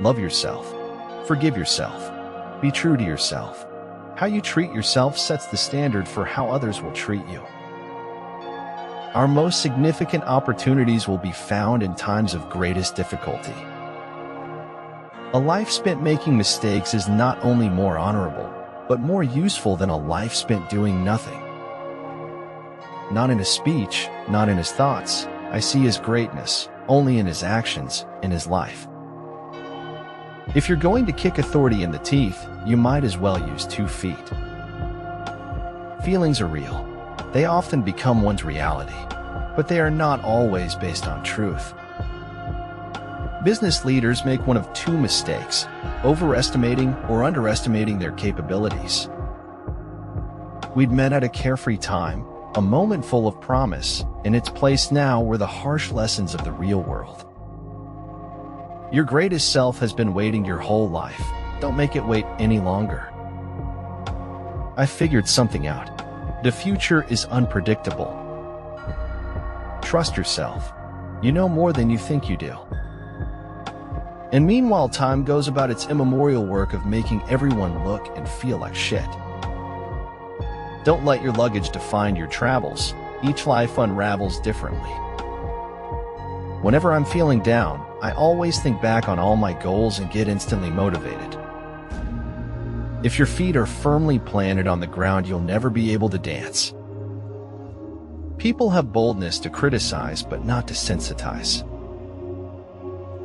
Love yourself. Forgive yourself. Be true to yourself. How you treat yourself sets the standard for how others will treat you. Our most significant opportunities will be found in times of greatest difficulty. A life spent making mistakes is not only more honorable, but more useful than a life spent doing nothing. Not in his speech, not in his thoughts, I see his greatness, only in his actions, in his life. If you're going to kick authority in the teeth, you might as well use 2 feet. Feelings are real. They often become one's reality, but they are not always based on truth. Business leaders make one of 2 mistakes: overestimating or underestimating their capabilities. We'd met at a carefree time, a moment full of promise. In its place now were the harsh lessons of the real world. Your greatest self has been waiting your whole life. Don't make it wait any longer. I figured something out. The future is unpredictable. Trust yourself. You know more than you think you do. And meanwhile, time goes about its immemorial work of making everyone look and feel like shit. Don't let your luggage define your travels. Each life unravels differently. Whenever I'm feeling down, I always think back on all my goals and get instantly motivated. If your feet are firmly planted on the ground, you'll never be able to dance. People have boldness to criticize, but not to sensitize.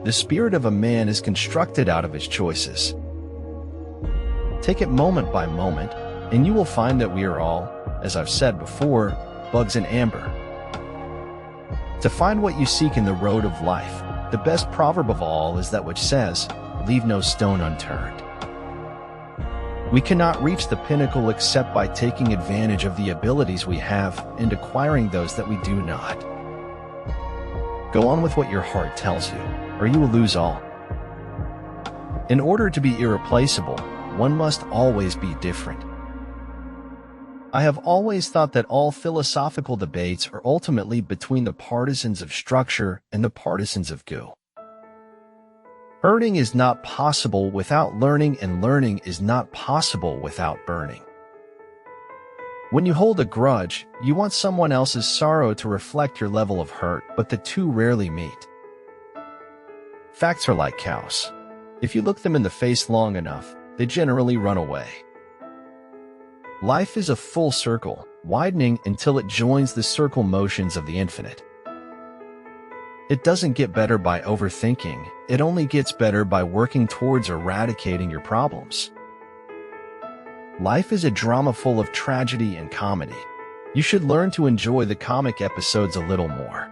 The spirit of a man is constructed out of his choices. Take it moment by moment, and you will find that we are all, as I've said before, bugs in amber. To find what you seek in the road of life, the best proverb of all is that which says, "Leave no stone unturned." We cannot reach the pinnacle except by taking advantage of the abilities we have and acquiring those that we do not. Go on with what your heart tells you, or you will lose all. In order to be irreplaceable, one must always be different. I have always thought that all philosophical debates are ultimately between the partisans of structure and the partisans of goo. Burning is not possible without learning, and learning is not possible without burning. When you hold a grudge, you want someone else's sorrow to reflect your level of hurt, but the two rarely meet. Facts are like cows. If you look them in the face long enough, they generally run away. Life is a full circle, widening until it joins the circle motions of the infinite. It doesn't get better by overthinking, it only gets better by working towards eradicating your problems. Life is a drama full of tragedy and comedy. You should learn to enjoy the comic episodes a little more.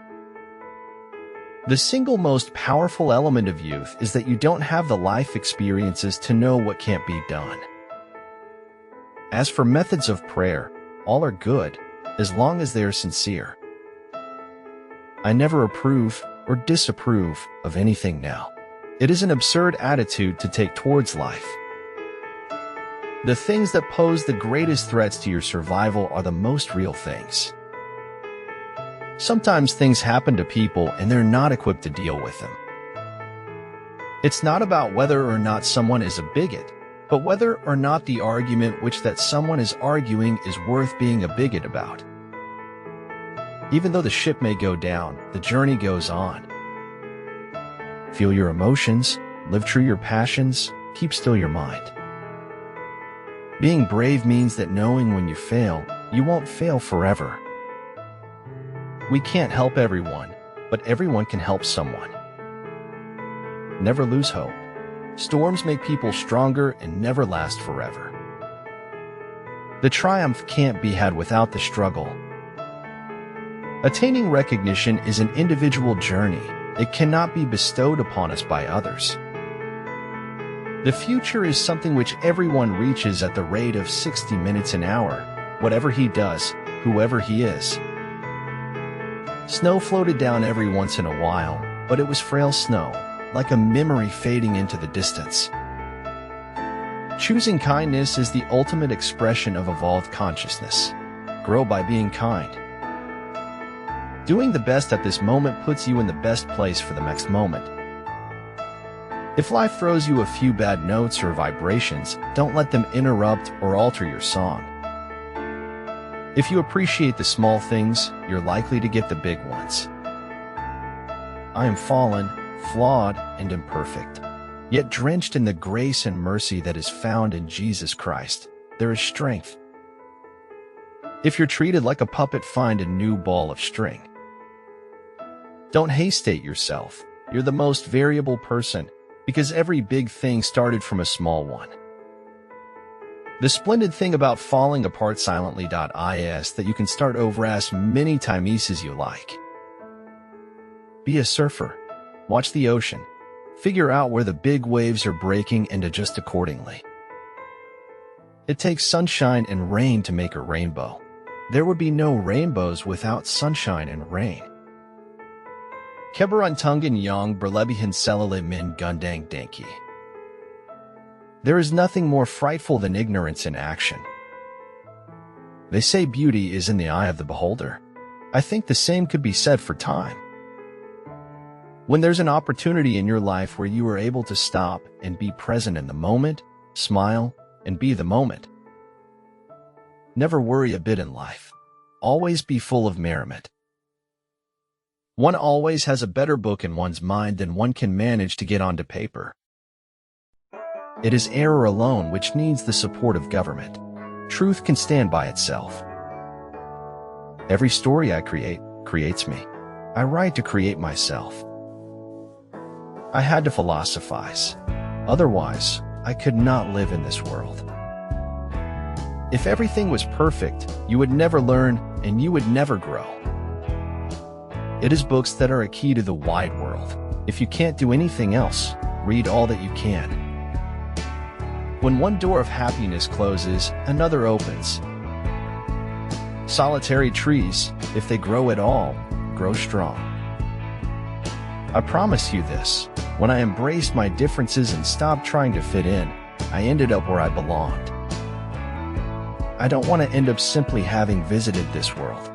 The single most powerful element of youth is that you don't have the life experiences to know what can't be done. As for methods of prayer, all are good, as long as they are sincere. I never approve or disapprove of anything now. It is an absurd attitude to take towards life. The things that pose the greatest threats to your survival are the most real things. Sometimes things happen to people and they're not equipped to deal with them. It's not about whether or not someone is a bigot, but whether or not the argument which that someone is arguing is worth being a bigot about. Even though the ship may go down, the journey goes on. Feel your emotions, live true your passions, keep still your mind. Being brave means that knowing when you fail, you won't fail forever. We can't help everyone, but everyone can help someone. Never lose hope. Storms make people stronger and never last forever. The triumph can't be had without the struggle. Attaining recognition is an individual journey. It cannot be bestowed upon us by others. The future is something which everyone reaches at the rate of 60 minutes an hour, whatever he does, whoever he is. Snow floated down every once in a while, but it was frail snow, like a memory fading into the distance. Choosing kindness is the ultimate expression of evolved consciousness. Grow by being kind. Doing the best at this moment puts you in the best place for the next moment. If life throws you a few bad notes or vibrations, don't let them interrupt or alter your song. If you appreciate the small things, you're likely to get the big ones. I am fallen, flawed, and imperfect. Yet drenched in the grace and mercy that is found in Jesus Christ, there is strength. If you're treated like a puppet, find a new ball of string. Don't haste yourself. You're the most variable person, because every big thing started from a small one. The splendid thing about falling apart silently is that you can start over as many times as you like. Be a surfer. Watch the ocean. Figure out where the big waves are breaking and adjust accordingly. It takes sunshine and rain to make a rainbow. There would be no rainbows without sunshine and rain. Keberuntungan yang berlebihan selala min gundang dengki. There is nothing more frightful than ignorance in action. They say beauty is in the eye of the beholder. I think the same could be said for time. When there's an opportunity in your life where you are able to stop and be present in the moment, smile, and be the moment. Never worry a bit in life. Always be full of merriment. One always has a better book in one's mind than one can manage to get onto paper. It is error alone which needs the support of government. Truth can stand by itself. Every story I create creates me. I write to create myself. I had to philosophize. Otherwise, I could not live in this world. If everything was perfect, you would never learn and you would never grow. It is books that are a key to the wide world. If you can't do anything else, read all that you can. When one door of happiness closes, another opens. Solitary trees, if they grow at all, grow strong. I promise you this, when I embraced my differences and stopped trying to fit in, I ended up where I belonged. I don't want to end up simply having visited this world.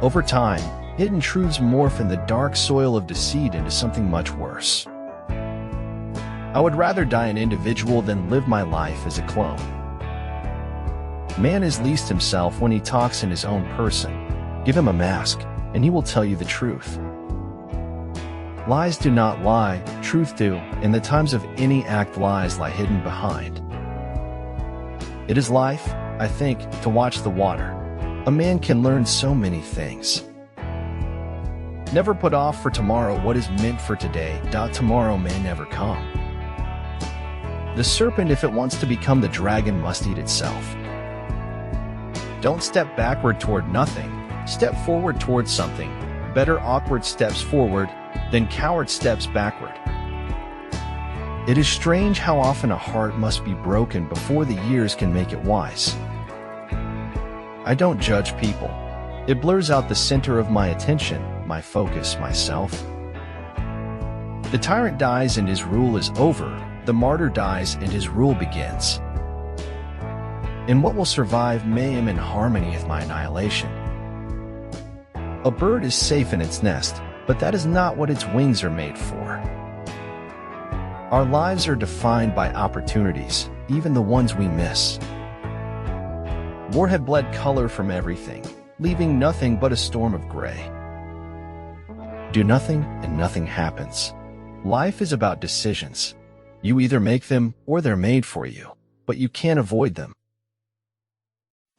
Over time, hidden truths morph in the dark soil of deceit into something much worse. I would rather die an individual than live my life as a clone. Man is least himself when he talks in his own person. Give him a mask, and he will tell you the truth. Lies do not lie, truth do, and the times of any act lies lie hidden behind. It is life, I think, to watch the water. A man can learn so many things. Never put off for tomorrow what is meant for today. Tomorrow may never come. The serpent, if it wants to become the dragon, must eat itself. Don't step backward toward nothing. Step forward towards something. Better awkward steps forward than coward steps backward. It is strange how often a heart must be broken before the years can make it wise. I don't judge people. It blurs out the center of my attention, my focus, myself. The tyrant dies and his rule is over. The martyr dies and his rule begins. And what will survive may am in harmony with my annihilation. A bird is safe in its nest, but that is not what its wings are made for. Our lives are defined by opportunities, even the ones we miss. War had bled color from everything, leaving nothing but a storm of gray. Do nothing and nothing happens. Life is about decisions. You either make them or they're made for you, but you can't avoid them.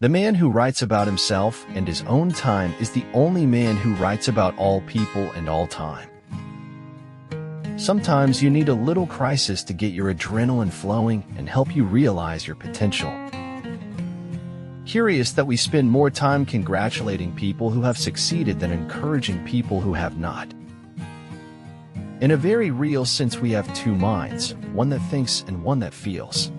The man who writes about himself and his own time is the only man who writes about all people and all time. Sometimes you need a little crisis to get your adrenaline flowing and help you realize your potential. Curious that we spend more time congratulating people who have succeeded than encouraging people who have not. In a very real sense, we have two minds, one that thinks and one that feels.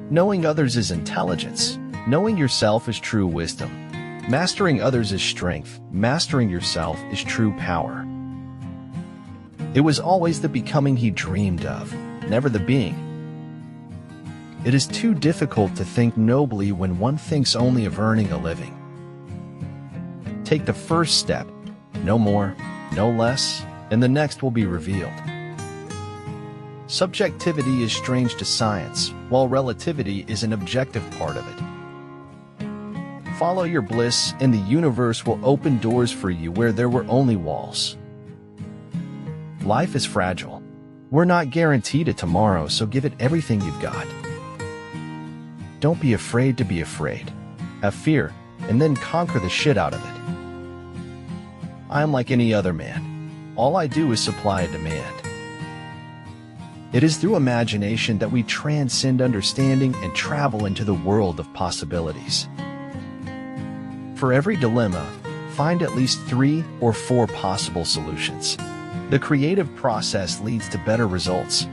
Knowing others is intelligence. Knowing yourself is true wisdom. Mastering others is strength. Mastering yourself is true power. It was always the becoming he dreamed of, never the being. It is too difficult to think nobly when one thinks only of earning a living. Take the first step, no more, no less, and the next will be revealed. Subjectivity is strange to science, while relativity is an objective part of it. Follow your bliss, and the universe will open doors for you where there were only walls. Life is fragile. We're not guaranteed a tomorrow, so give it everything you've got. Don't be afraid to be afraid. Have fear, and then conquer the shit out of it. I am like any other man. All I do is supply a demand. It is through imagination that we transcend understanding and travel into the world of possibilities. For every dilemma, find at least 3 or 4 possible solutions. The creative process leads to better results,